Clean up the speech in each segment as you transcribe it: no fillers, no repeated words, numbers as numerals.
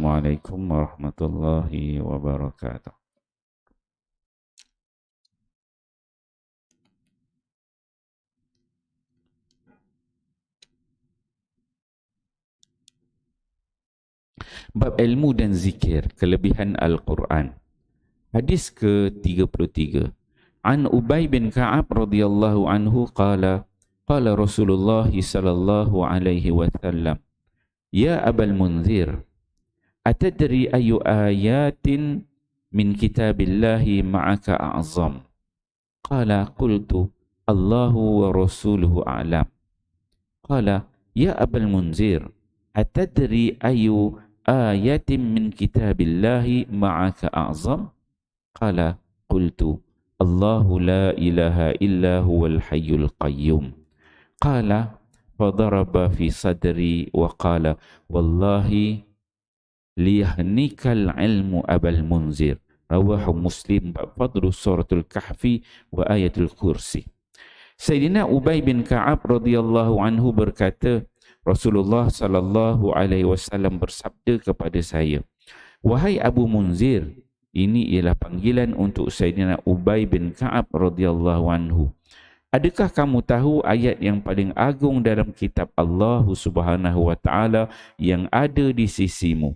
Assalamualaikum warahmatullahi wabarakatuh. Bab ilmu dan zikir, kelebihan Al-Quran. Hadis ke-33. An Ubay bin Ka'ab radhiyallahu anhu qala Rasulullah sallallahu alaihi wasallam, ya Abal Munzir, atadri ayu ayatin min kitabillahi ma'aka a'zam? Qala qultu Allahu wa rasuluhu a'lam. Qala ya Abal Munzir, atadri ayu ayatin min kitabillahi ma'aka a'zam? Qala qultu Allahu la ilaha illa huwal hayyul qayyum. Qala fadaraba fi sadri wa qala wallahi liyahnikal ilmu Abal Munzir. Rawahu Muslim. Fadlu suratul Kahfi wa ayatul Kursi. Sayyidina Ubay bin Ka'ab radhiyallahu anhu berkata, Rasulullah sallallahu alaihi wasallam bersabda kepada saya, wahai Abu Munzir, ini ialah panggilan untuk Sayyidina Ubay bin Ka'ab radhiyallahu anhu. Adakah kamu tahu ayat yang paling agung dalam kitab Allah Subhanahu wa taala yang ada di sisimu?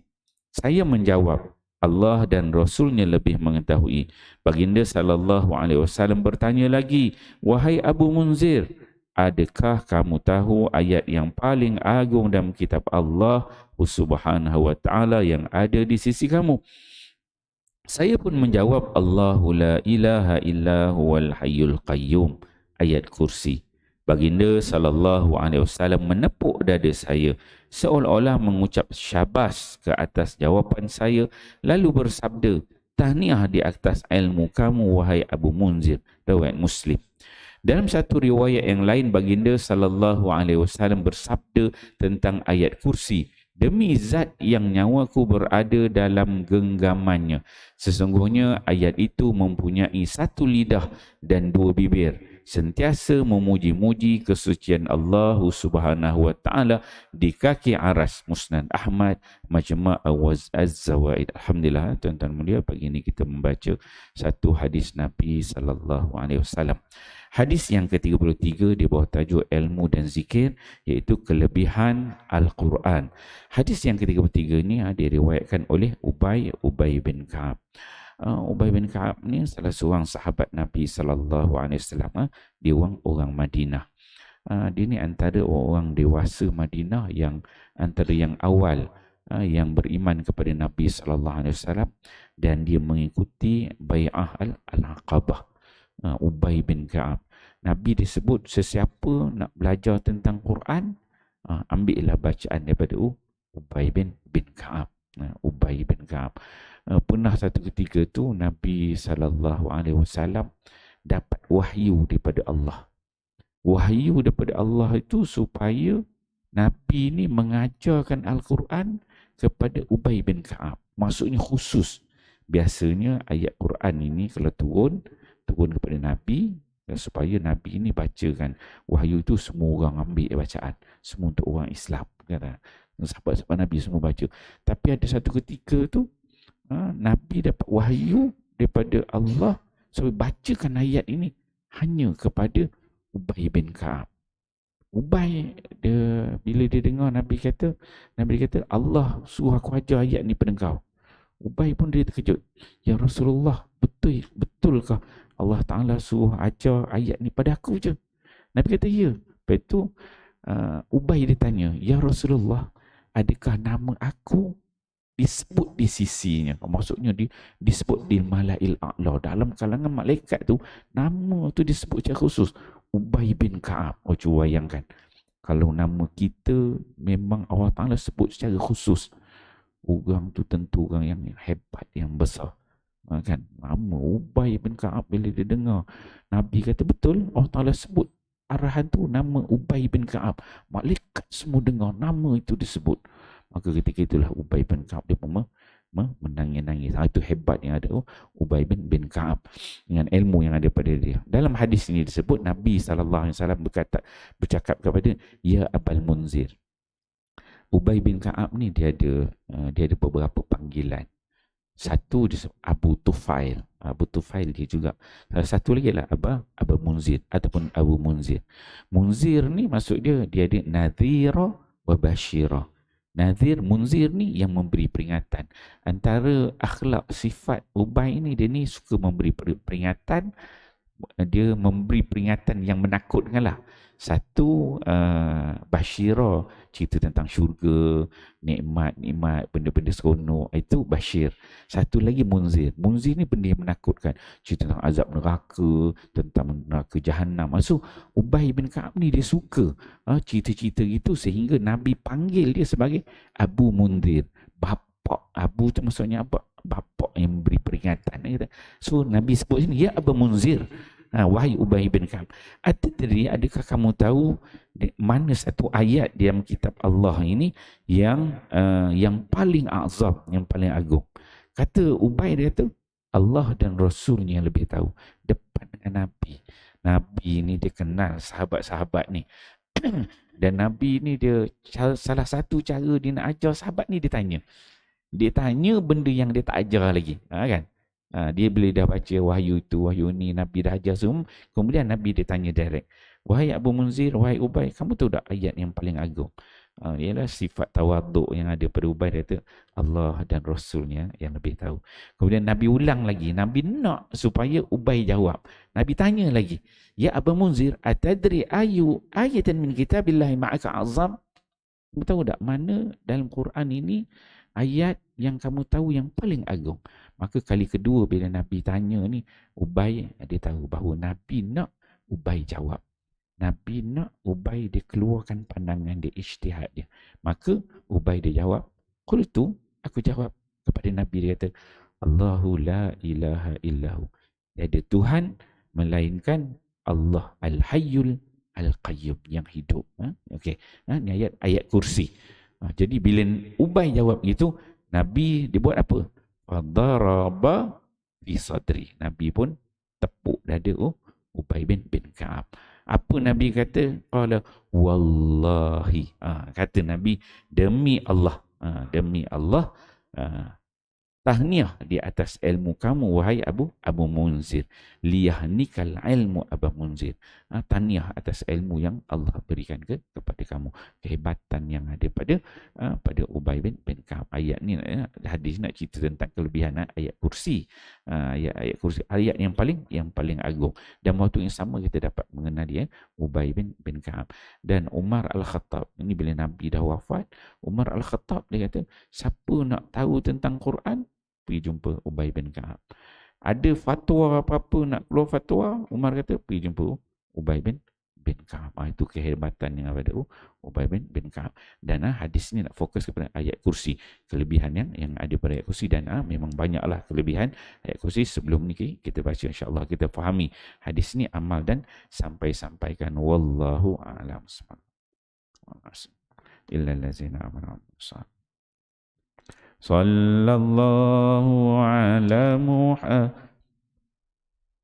Saya menjawab, Allah dan Rasulnya lebih mengetahui. Baginda sallallahu alaihi wasallam bertanya lagi, wahai Abu Munzir, adakah kamu tahu ayat yang paling agung dalam kitab Allah Subhanahu wa taala yang ada di sisi kamu? Saya pun menjawab, Allahu la ilaha illa huwal hayyul qayyum, ayat Kursi. Baginda sallallahu alaihi wasallam menepuk dada saya seolah-olah mengucap syabas ke atas jawapan saya, lalu bersabda, tahniah di atas ilmu kamu wahai Abu Munzir. Riwayat Muslim. Dalam satu riwayat yang lain, baginda sallallahu alaihi wasallam bersabda tentang ayat Kursi, demi zat yang nyawaku berada dalam genggamannya, sesungguhnya ayat itu mempunyai satu lidah dan dua bibir, sentiasa memuji-muji kesucian Allah Subhanahu wa taala di kaki aras. Musnad Ahmad, Majma' Az-Zawaid. Alhamdulillah, tuan-tuan mulia, pagi ini kita membaca satu hadis Nabi sallallahu alaihi wasallam. Hadis yang ke-33 di bawah tajuk ilmu dan zikir, iaitu kelebihan Al-Quran. Hadis yang ke-33 ni diriwayatkan oleh Ubay bin Ka'ab. Ubay bin Ka'ab ni salah seorang sahabat Nabi sallallahu alaihi wasallam. Dia orang Madinah. Dia ni antara orang dewasa Madinah yang antara yang awal yang beriman kepada Nabi sallallahu alaihi wasallam, dan dia mengikuti bai'ah al-Aqabah. Ubay bin Ka'ab. Nabi disebut, sesiapa nak belajar tentang Quran, ambillah bacaan daripada Ubay bin Ka'ab. Ubay bin Ka'ab. Pernah satu ketika tu Nabi sallallahu alaihi wasallam dapat wahyu daripada Allah. Wahyu daripada Allah itu supaya Nabi ni mengajarkan Al-Quran kepada Ubay bin Ka'ab. Maksudnya khusus. Biasanya ayat Quran ini kalau turun kepada Nabi, supaya Nabi ini bacakan. Wahyu itu semua orang ambil bacaan, semua untuk orang Islam, kata sahabat-sahabat Nabi semua baca. Tapi ada satu ketika tu Nabi dapat wahyu daripada Allah supaya bacakan ayat ini hanya kepada Ubay bin Ka'ab. Ubay, bila dia dengar Nabi kata Allah suruh aku ajar ayat ni pada kau. Ubay pun dia terkejut. Ya Rasulullah, betulkah Allah Ta'ala suruh ajar ayat ni pada aku je? Nabi kata ya. Lepas tu Ubay dia tanya, ya Rasulullah, adakah nama aku disebut di sisinya? Maksudnya disebut di Malail A'la, dalam kalangan malaikat tu, nama tu disebut secara khusus, Ubay bin Ka'ab. Cuba bayangkan, kalau nama kita memang Allah Ta'ala sebut secara khusus, orang tu tentu orang yang hebat, yang besar. Kan, nama Ubay bin Ka'ab, bila dia dengar Nabi kata betul Allah Ta'ala sebut arahan tu nama Ubay bin Ka'ab, malaikat semua dengar nama itu disebut, maka ketika itulah Ubay bin Ka'ab dia pun menangis-nangis. Itu hebat yang ada Ubay bin Ka'ab dengan ilmu yang ada pada dia. Dalam hadis ini disebut Nabi sallallahu alaihi wasallam bercakap kepada, ya Abal Munzir, Ubay bin Ka'ab ni dia ada beberapa panggilan. Satu dia Abu Tufail. Abu Tufail dia juga. Satu lagi adalah Abu Munzir ataupun Abu Munzir. Munzir ni maksud dia ada nadhira wa bashira. Nadhir, Munzir ni yang memberi peringatan. Antara akhlak sifat Ubay ni, dia ni suka memberi peringatan. Dia memberi peringatan yang menakutkan lah. Satu, Bashira, cerita tentang syurga, nikmat-nikmat, benda-benda seronok, itu Bashir. Satu lagi Munzir. Munzir ni benda yang menakutkan, cerita tentang azab neraka, tentang neraka jahanam. So, Ubay bin Ka'ab ni dia suka cerita-cerita gitu, sehingga Nabi panggil dia sebagai Abu Munzir. Bapak. Abu tu maksudnya apa? Bapak yang beri peringatan. So Nabi sebut sini, ya Abu Munzir, wahai Ubay bin Ka'ab, adakah kamu tahu mana satu ayat di dalam kitab Allah ini yang paling azam, yang paling agung? Kata Ubay, dia kata Allah dan Rasulnya yang lebih tahu. Depan dengan Nabi. Nabi ni dia kenal sahabat-sahabat ni. Dan Nabi ni dia, salah satu cara dia nak ajar sahabat ni, dia tanya benda yang dia tak ajar lagi, kan? Dia bila dah baca wahyu itu, wahyu ni, Nabi dah ajar semua, kemudian Nabi dia tanya direct, wahai Abu Munzir, wahai Ubay, kamu tahu tak ayat yang paling agung? Ialah sifat tawaduk yang ada pada Ubay. Dia kata Allah dan Rasulnya yang lebih tahu. Kemudian Nabi ulang lagi, Nabi nak supaya Ubay jawab. Nabi tanya lagi, ya Abu Munzir, atadri ayu ayatan min kitabillahi ma'aka azam? Kamu tahu tak mana dalam Quran ini ayat yang kamu tahu yang paling agung? Maka kali kedua bila Nabi tanya ni, Ubay dia tahu bahawa Nabi nak Ubay jawab. Nabi nak Ubay dia keluarkan pandangan dia, ijtihad dia. Maka Ubay dia jawab, qultu, aku jawab kepada Nabi, dia kata, Allahu la ilaha illahu. Tiada Tuhan melainkan Allah Al-Hayyul Al-Qayyum, yang hidup. Okey. Ni ayat kursi. Jadi bila Ubay jawab gitu, Nabi dia buat apa? Fadaraba fi sadri. Nabi pun tepuk dada Ubay bin Ka'ab. Apa Nabi kata? Qala wallahi. Kata Nabi, demi Allah. Demi Allah. Tahniah di atas ilmu kamu, wahai Abu Munzir. Liyahnikal ilmu Abu Munzir. Tahniah atas ilmu yang Allah berikan kepada kamu. Kehebatan yang ada pada Ubay bin Ka'ab. Ayat ni, hadis nak cerita tentang kelebihan ayat kursi. Ayat kursi, ayat yang paling agung. Dan waktu yang sama kita dapat mengenali Ubay bin Ka'ab. Dan Umar Al-Khattab, ini bila Nabi dah wafat, Umar Al-Khattab dia kata, siapa nak tahu tentang Quran, pergi jumpa Ubay bin Ka'ab. Ada fatwa apa-apa nak keluar fatwa, Umar kata pergi jumpa Ubay bin Ka'ab. Itu kehebatan yang ada Ubay bin Ka'ab. Dan hadis ni nak fokus kepada ayat kursi, kelebihan yang ada pada ayat kursi. Dan memang banyaklah kelebihan ayat kursi. Sebelum ni kita baca, insya-Allah kita fahami hadis ni, amal dan sampaikan. Wallahu a'lam. Illa allazina amanu. Sallallahu ala Muhammad,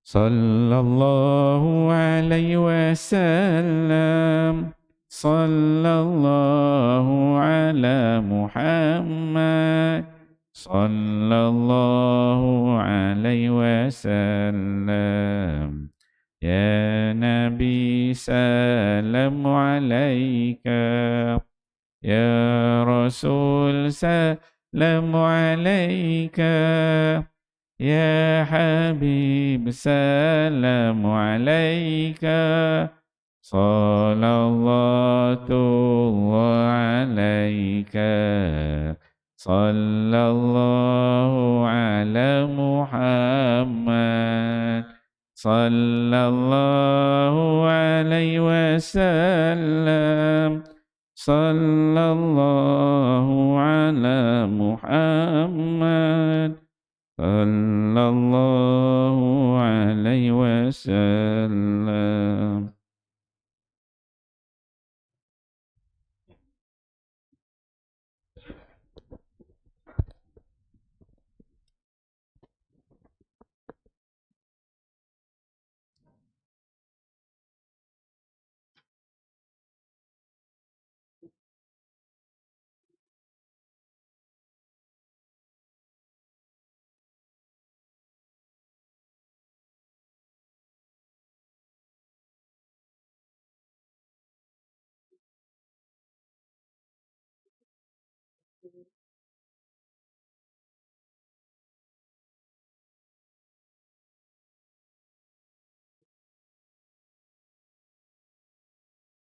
sallallahu alaihi wasallam, sallallahu ala Muhammad, sallallahu alaihi wasallam. Ya Nabi salam alaika, ya Rasul salam alaika, ya Habib salam alaika, sallallahu alaika, sallallahu ala Muhammad, sallallahu alaihi wasallam, sallallahu ala Muhammad, sallallahu alaihi wasallam.